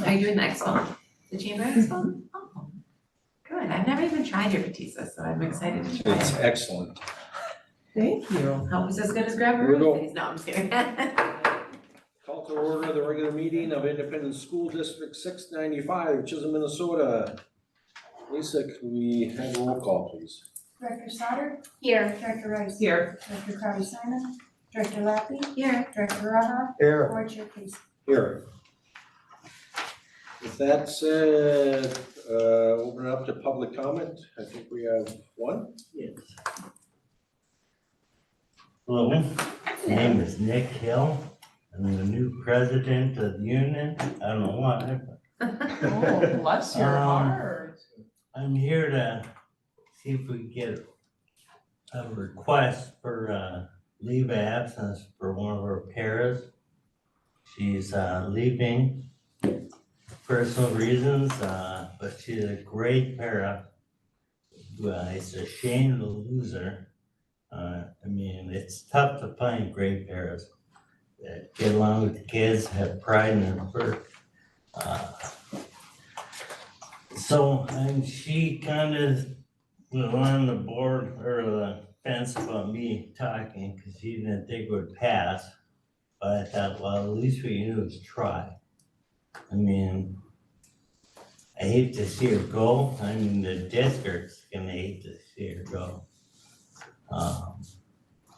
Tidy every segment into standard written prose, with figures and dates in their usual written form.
Are you doing the expo? The Chamber Expo? Oh, good. I've never even tried your Batista, so I'm excited to try It's it. excellent. Thank you. Hope it's as good as Grab Here we go. Maroon. No, I'm just kidding. Call to order the regular meeting of Independent School District 695, Chisholm, Minnesota. Lisa, can we have a roll call, please? Director Sauter, Here. Director Rice. Here. Director Crowdy Simon, Director Lappy, Here. Director Raha, Here. Board Chair Casey. Here. With that said, open it up to public comment. I think we have one. Yes. Hello, my name is Nick Hill. I'm the new president of the union. I don't know why, but Oh, bless your Um, heart. I'm here to see if we can get a request for leave of absence for one of our paras. She's leaving personal reasons, but she's a great para. It's a shame to lose her. I mean, it's tough to find great paras that get along with the kids, have pride in their work. So, and she kind of was on the board or the fence about me talking because she didn't think it would pass. But I thought, well, at least we can do is try. I mean, I hate to see her go. I mean, the district's gonna hate to see her go.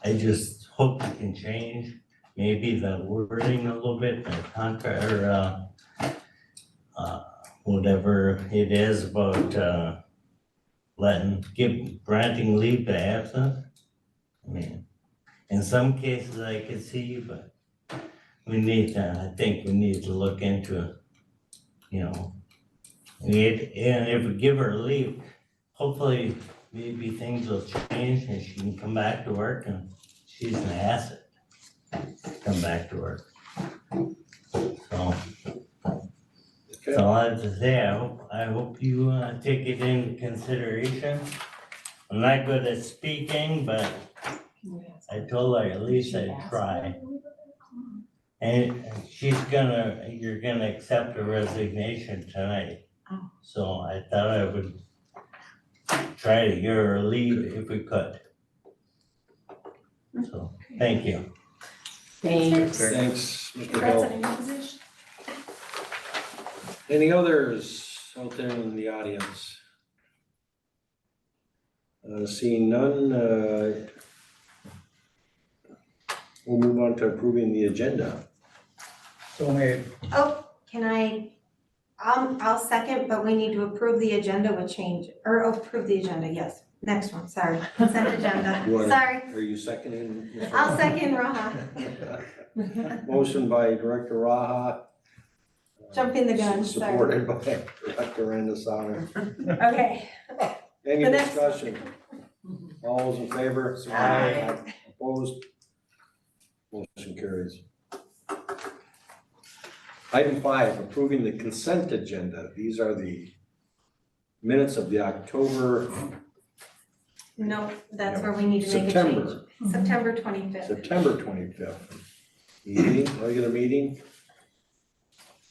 I just hope it can change, maybe the wording a little bit, the contract, or, whatever it is about, granting leave to absence. I mean, in some cases I could see, but I think we need to look into it, you know. And if we give her leave, hopefully maybe things will change and she can come back to work and she's an asset. Come back to work. So that's all I have to say. I hope you take it into consideration. I'm not good at speaking, but I told her at least I'd try. And you're gonna accept a resignation tonight. Oh. So I thought I would try to get her leave if we could. So, thank you. Thanks. Thanks, Mr. Congrats Hill. on your new position. Any others out there in the audience? Seeing none, we'll move on to approving the agenda. Oh, I'll second, but we need to approve the agenda with change, or approve the agenda, yes. Next one, sorry, consent agenda, You wanna- sorry. Are you seconding? Ms. I'll Raha? second Raha, Motion by Director Raha. Jumping the gun, sorry. Supported by Director Andisana. Okay. Any The next- discussion? All those in favor, say Aye. Opposed? Motion carries. Item 5, approving the consent agenda. These are the minutes of the October, No, that's where we need to make a change. September, September 25th. September 25th. Meeting, regular meeting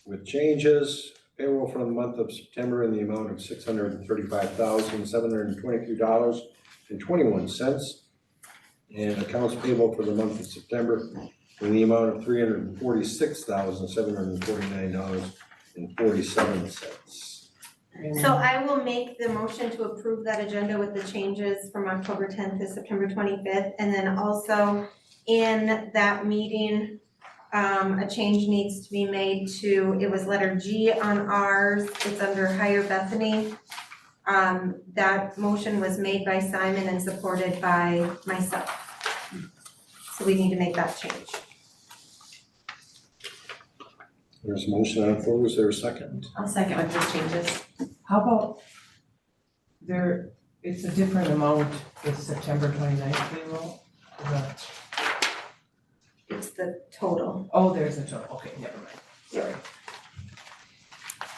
with changes. Payroll for the month of September in the amount of $635,723.21. And accounts payable for the month of September in the amount of $346,749.47. So I will make the motion to approve that agenda with the changes from October 10th to September 25th. And then also in that meeting, a change needs to be made to, it was letter G on ours, it's under Higher Bethany. That motion was made by Simon and supported by myself. So we need to make that change. There's a motion on the floor. Is there a second? I'll second with those changes. How about it's a different amount with September 29th payroll? Is that- It's the total. Oh, there's a total, okay, never mind, sorry.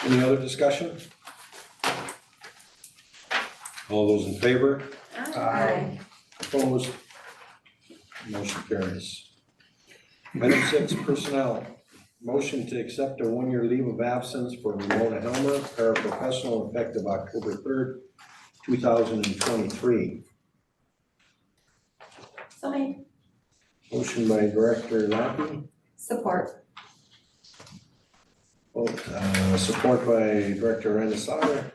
Any other discussion? All those in favor? Aye. Opposed? Motion carries. Item 6, personnel. motion to accept a one-year leave of absence for Ramona Helmer, paraprofessional, effective October 3rd, 2023. So made. Motion by Director Lappy, Support. support by Director Renassauter.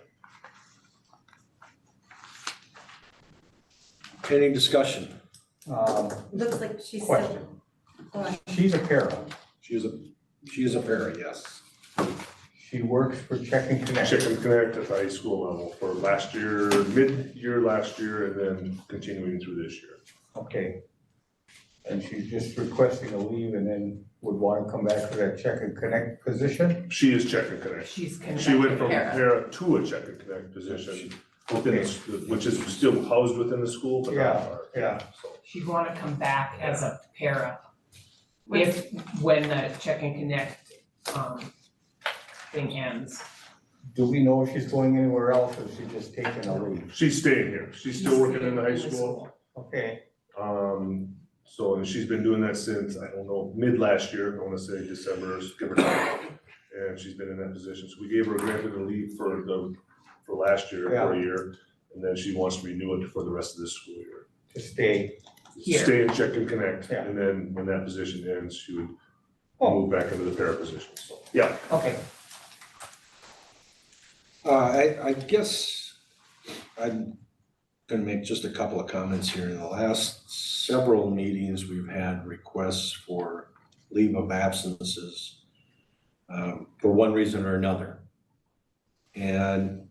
Any discussion? Looks like she's still. Question. Go ahead. She's a para. She is a para, yes. She works for Check and Connect. Check and Connect at the high school level for last year, mid-year last year, and then continuing through this year. Okay. And she's just requesting a leave and then would want to come back to that Check and Connect position? She is Check and Connect. She's She went from para. para to a Check and Connect position within, which is still housed within the school, but not Yeah, part. yeah. So, She'd wanna come back as a para. When the Check and Connect, thing ends. Do we know if she's going anywhere else or is she just taking a leave? she's staying here. She's still working in the high school. Okay, So, and she's been doing that since, I don't know, mid last year, I wanna say December, give or take. And she's been in that position. So we gave her a grant of leave for last year, for a year. And then she wants to renew it for the rest of this school year. to stay. Here. Stay and Check and Connect, Yeah. and then when that position ends, she would Oh. move back into the para position, so, yeah. Okay. I guess I'm gonna make just a couple of comments here. In the last several meetings, we've had requests for leave of absences for one reason or another. And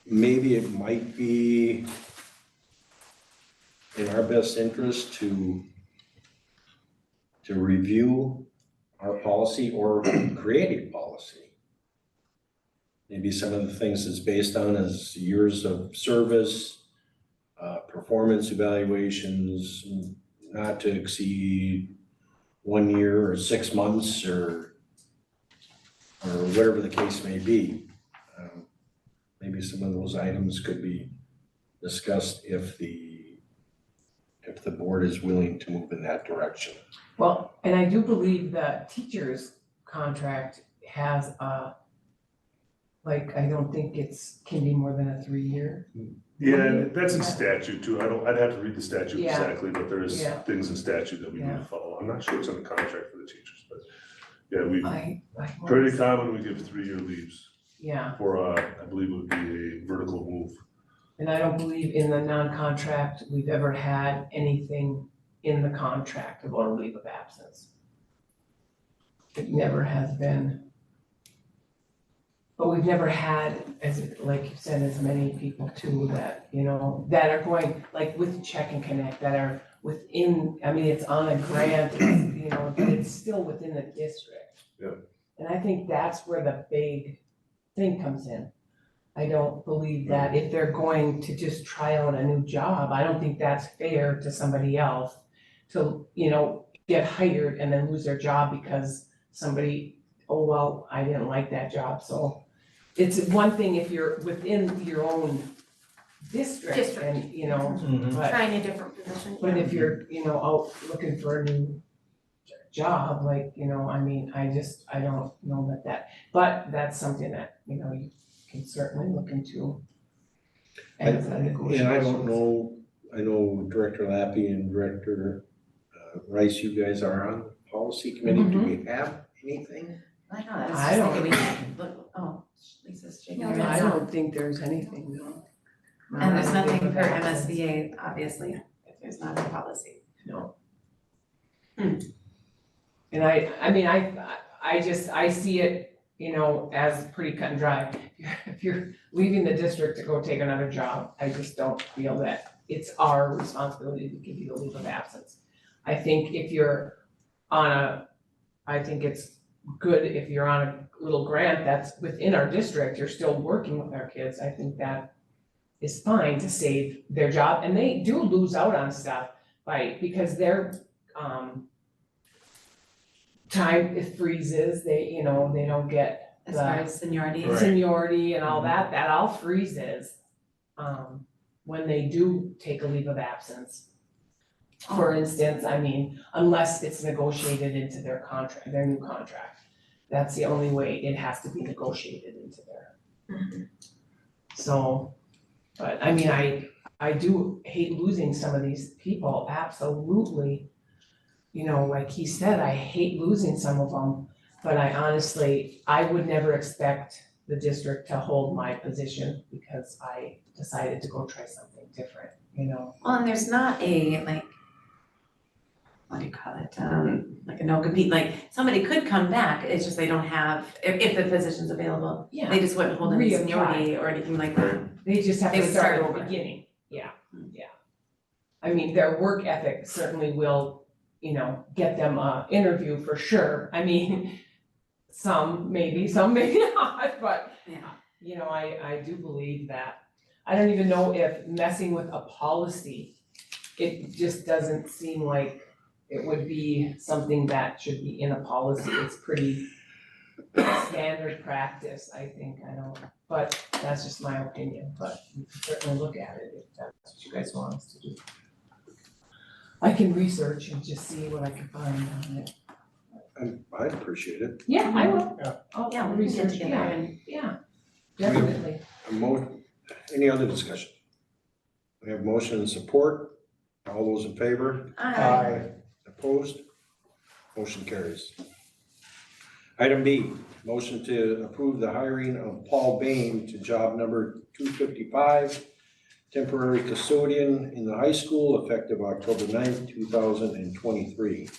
maybe it might be in our best interest to review our policy or create a policy. Maybe some of the things it's based on is years of service, performance evaluations, not to exceed 1 year or 6 months or whatever the case may be. Maybe some of those items could be discussed if the board is willing to move in that direction. Well, and I do believe the teacher's contract has a, like, I don't think can be more than a 3-year. Yeah, and that's in statute too, I'd have to read the statute Yeah. exactly, but there's Yeah. things in statute that we need Yeah. to follow. I'm not sure it's in the contract for the teachers, but yeah, we, I pretty common, we give 3-year leaves Yeah, for, I believe it would be a vertical move. and I don't believe in the non-contract, we've ever had anything in the contract about a leave of absence. It never has been. But we've never had, like you said, as many people too that, that are going, like with Check and Connect, that are within, I mean, it's on a grant, but it's still within the district. Yeah. And I think that's where the big thing comes in. I don't believe that if they're going to just try out a new job, I don't think that's fair to somebody else to, get hired and then lose their job because somebody, oh, well, I didn't like that job, so. It's one thing if you're within your own district and, but, Trying a different position. but if you're, out looking for a new job, like, I mean, I don't know but that's something that, you can certainly look into. As a negotiation. And I don't know, I know Director Lappy and Director Rice, you guys are on the policy committee. Do we have anything? I know, I was I just don't- thinking we should look, Lisa's shaking her I head. don't think there's anything, no. And there's nothing for MSBA, obviously, if there's not a policy. No. And I see it, as pretty cut and dry. If you're leaving the district to go take another job, I just don't feel that it's our responsibility to give you the leave of absence. I think if you're I think it's good if you're on a little grant that's within our district, you're still working with our kids. I think that is fine to save their job, and they do lose out on stuff because their time it freezes, they don't get As far as seniority. Right. seniority and all that all freezes when they do take a leave of absence. For instance, I mean, unless it's negotiated into their contract, their new contract. That's the only way, it has to be negotiated into there. So, but I mean, I do hate losing some of these people, absolutely. You know, like he said, I hate losing some of them, but I honestly, I would never expect the district to hold my position because I decided to go try something different, you know? Well, and there's not a like, what do you call it, like a no compete, like somebody could come back, it's just they don't have, if the position's available, Yeah, they just wouldn't hold any Reapply. seniority or anything like that. they just have They to would start start at the over. beginning, yeah. I mean, their work ethic certainly will, you know, get them a interview for sure. I mean, some maybe not, but, Yeah. you know, I do believe that. I don't even know if messing with a policy, it just doesn't seem like it would be something that should be in a policy. It's pretty standard practice, I think, I don't, but that's just my opinion, but we can certainly look at it if that's what you guys want us to do. I can research and just see what I can find on it. I'd appreciate it. Yeah, I will. Yeah. I'll Yeah, we can get research, together yeah, and, yeah, definitely. Any other discussion? We have motion and support. All those in favor? Aye. Opposed? Motion carries. Item B, motion to approve the hiring of Paul Bain to job number 255, temporary custodian in the high school effective October 9th, 2023.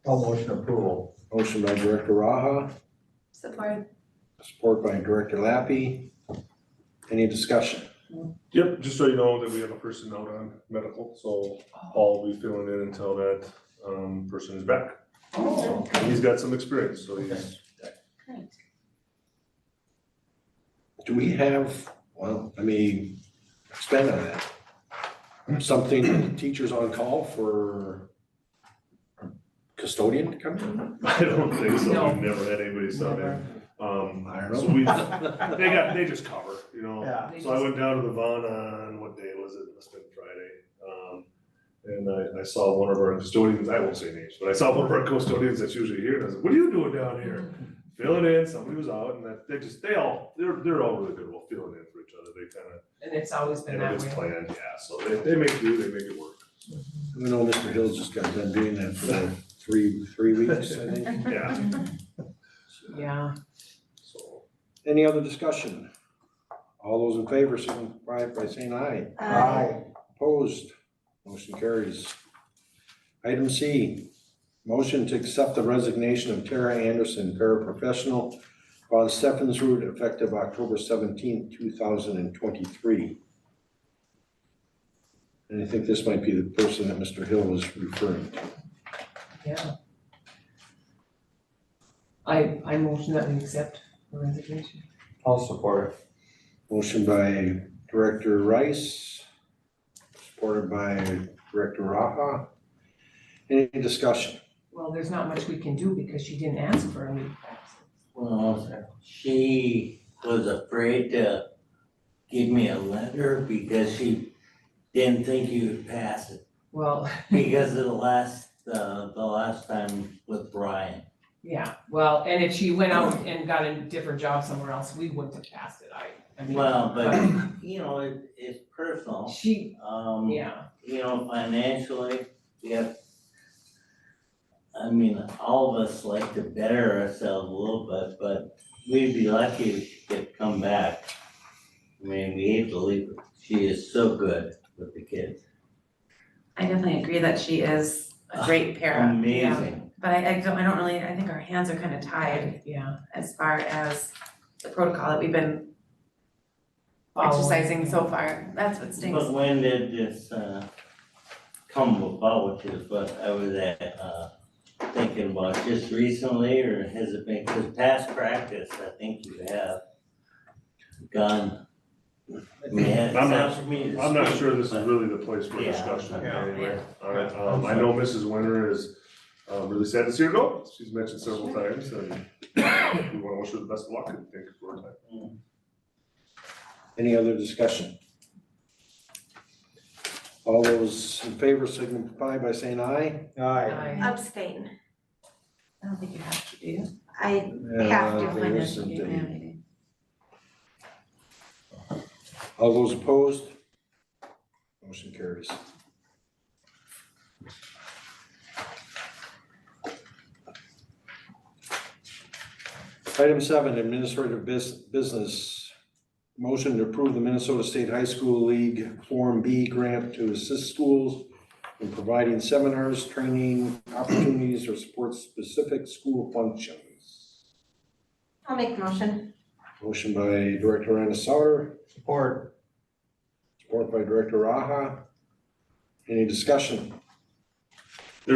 All motion approval. Motion by Director Raha, support. support by Director Lappy. Any discussion? Yep, just so you know that we have a person out on medical, so Paul will be filling in until that, person is back. Oh, And he's got some experience, so he's, Great. Do we have, well, let me expand on that. Something, teachers on call for a custodian to come in? I don't think so, No. we've never had anybody sub never. in. I don't So know. they just cover, you know? Yeah. They So I just- went down to the Vaughn on, what day was it? Must've been Friday. And I saw one of our custodians, I won't say names, but I saw one of our custodians that's usually here, and I was like, what are you doing down here? Filling in, somebody was out, and they're all really good about filling in for each other, they kinda, and it's always been you know, that just way. plan, yeah, so they make it work. We know Mr. Hills just got done doing that for three weeks, I think. Yeah, Yeah, so, Any other discussion? All those in favor, signify by saying aye. Aye. Opposed? Motion carries. Item C, motion to accept the resignation of Tara Anderson, paraprofessional, on Stephens Route effective October 17th, 2023. And I think this might be the person that Mr. Hill was referring to. yeah. I motion that we accept the resignation. I'll support it. Motion by Director Rice, supported by Director Raha. Any discussion? Well, there's not much we can do because she didn't ask for a leave of absence. Well, she was afraid to give me a letter because she didn't think you would pass it Well, because of the last time with Brian. yeah, well, and if she went out and got a different job somewhere else, we wouldn't have passed it, I mean. Well, but, you know, it's personal. She, yeah, You know, financially, yeah. I mean, all of us like to better ourselves a little bit, but we'd be lucky if she could come back. I mean, we hate to leave her. She is so good with the kids. I definitely agree that she is a great para, Amazing. but I don't really, I think our hands are kind of tied yeah. as far as the protocol that we've been Following. exercising so far, that's what stinks. But when did this come about, which is what I was thinking about just recently, or has it been, because past practice, I think you have gone. I mean, it's I'm not- not for me to I'm not speak, sure this is but- really the place for Yeah. discussion Yeah. anyway. Alright, I know Mrs. Winter is, really sad to see her go, she's mentioned several times, and we wanna wish her the best of luck and thank you for her time. Any other discussion? All those in favor signify by saying aye. Aye. Abstain. I don't think you have to, do you? I have to. There Financial isn't gain, any. yeah, maybe. All those opposed? Motion carries. Item 7, administrative business. Motion to approve the Minnesota State High School League Form B grant to assist schools in providing seminars, training, opportunities, or support specific school functions. I'll make the motion. Motion by Director Randall Sauter, Support. support by Director Raha. Any discussion? I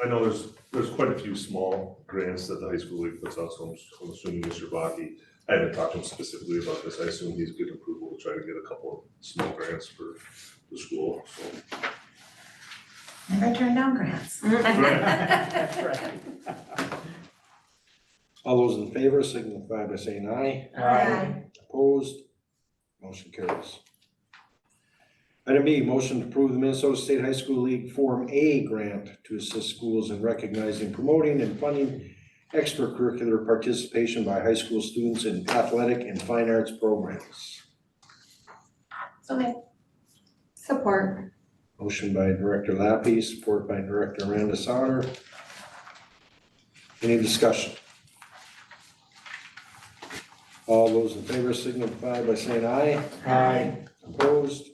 know there's quite a few small grants that the high school league puts out, so I'm assuming Mr. Baki, I haven't talked to him specifically about this, I assume he's good approval to try to get a couple of small grants for the school, so. Never turn down grants. That's right. All those in favor signify by saying aye. Aye. Opposed? Motion carries. Item B, motion to approve the Minnesota State High School League Form A grant to assist schools in recognizing, promoting, and funding extracurricular participation by high school students in athletic and fine arts programs. So maybe. Support. Motion by Director Lappy, support by Director Amanda Sauter. Any discussion? All those in favor signify by saying aye. Aye. Opposed?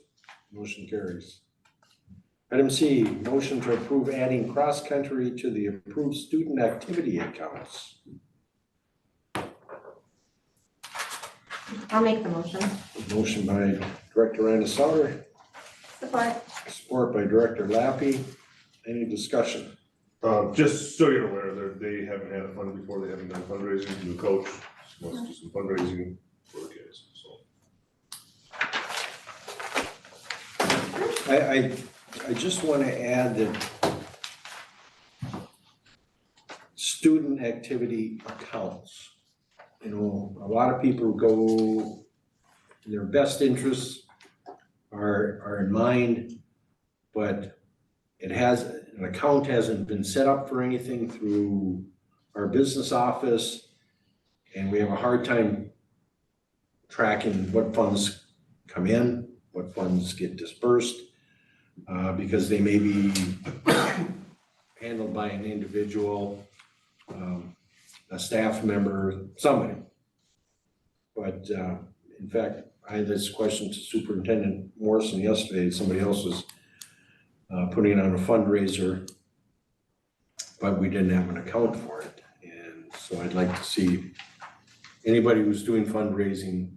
Motion carries. Item C, motion to approve adding cross-country to the approved student activity accounts. I'll make the motion. Motion by Director Anna Sauter, Support. support by Director Lappy. Any discussion? Just so you're aware, they haven't had a fund before, they haven't done fundraising, new coach, wants to do some fundraising for the kids, so. I just want to add that student activity accounts. You know, a lot of people go, their best interests are in mind, but an account hasn't been set up for anything through our business office, and we have a hard time tracking what funds come in, what funds get dispersed, because they may be handled by an individual, a staff member, somebody. But in fact, I had this question to Superintendent Morrison yesterday. Somebody else was putting on a fundraiser, but we didn't have an account for it. And so I'd like to see anybody who's doing fundraising,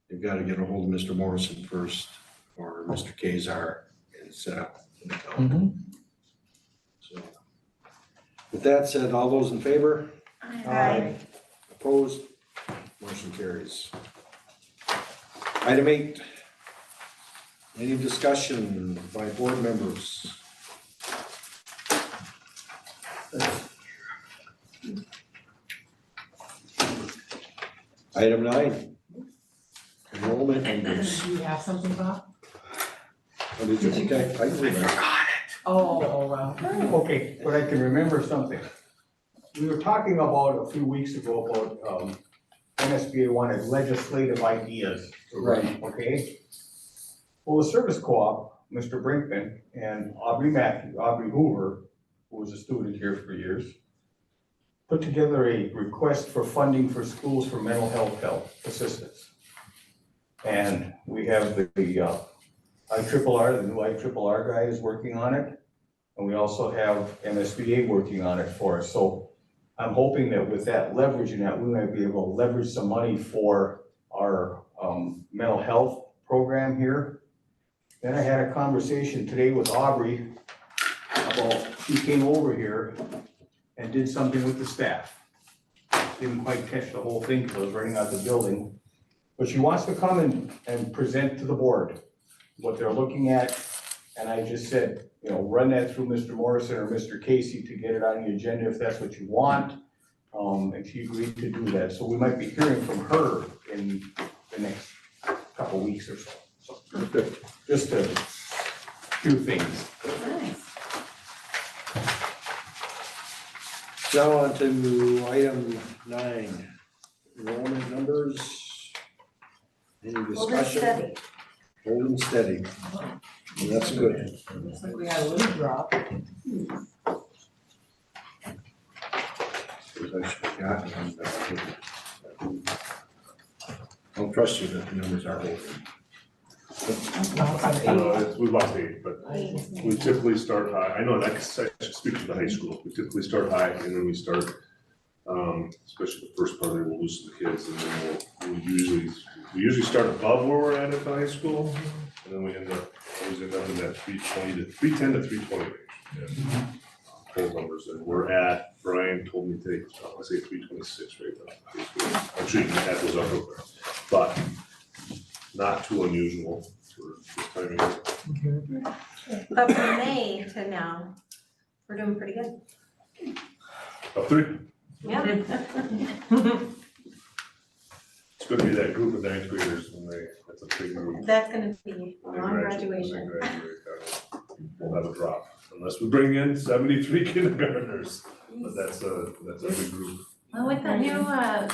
they've got to get a hold of Mr. Morrison first or Mr. Kazar and set up an account. So with that said, all those in favor? Aye. Opposed? Motion carries. Item 8. Any discussion by board members? Item 9. Enrollment numbers. Do you have something, Bob? Oh, did you? Okay, I can read that. Oh, wow. Okay, but I can remember something. We were talking about a few weeks ago about, MSBA wanted legislative ideas to run, okay? Well, the service co-op, Mr. Brinkman and Aubrey Hoover, who was a student here for years, put together a request for funding for schools for mental health assistance. And we have the IRRR, the new IRRR guy is working on it. And we also have MSBA working on it for us. So I'm hoping that with that leverage and that we might be able to leverage some money for our mental health program here. Then I had a conversation today with Aubrey about, she came over here and did something with the staff. Didn't quite catch the whole thing because I was running out the building. But she wants to come and present to the board what they're looking at. And I just said, you know, run that through Mr. Morrison or Mr. Casey to get it on the agenda if that's what you want. And she agreed to do that. So we might be hearing from her in the next couple weeks or so. So just to few things. Nice. Now on to item 9, enrollment numbers. Any Hold it discussion? steady. Holding steady. And that's good. Looks like we had a little drop. I should have gotten them. Don't trust you that the numbers are holding. We've lost 8, but we typically start high. I know that, I should speak to the high school. We typically start high and then we start, especially the first part, we'll lose the kids and then we usually start above where we're at the high school. And then we always end up in that 310 to 320 range. Yeah. Whole numbers, and we're at, Brian told me today, I want to say 326 right now. I'm sure you can add those up real quick, but not too unusual for this time of year. But from May to now, we're doing pretty good. Up 3. Yeah. It's gonna be that group of 9th graders when that's a big group. That's gonna be a When they long when graduation. they graduate, we'll have a drop, unless we bring in 73 kindergartners, but that's a big group. Well, with that new, that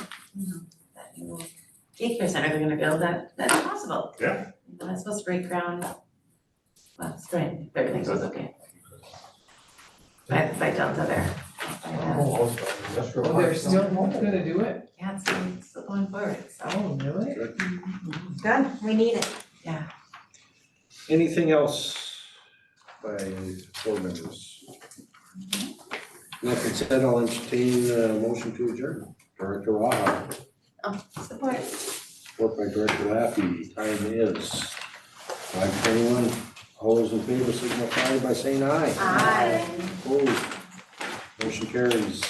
new daycare center they're gonna build, that's possible. Yeah. That's supposed to break ground, well, spring, if everything goes okay. By Delta there. Oh, they're still gonna do it? Yeah, it's still going forward, so. Oh, really? Good, we need it. Anything else by board members? Nothing said, I'll entertain a motion to adjourn. Director Raha, Support. support by Director Laffey. Time is 5:21. All those in favor signify by saying aye. Aye. Opposed? Motion carries.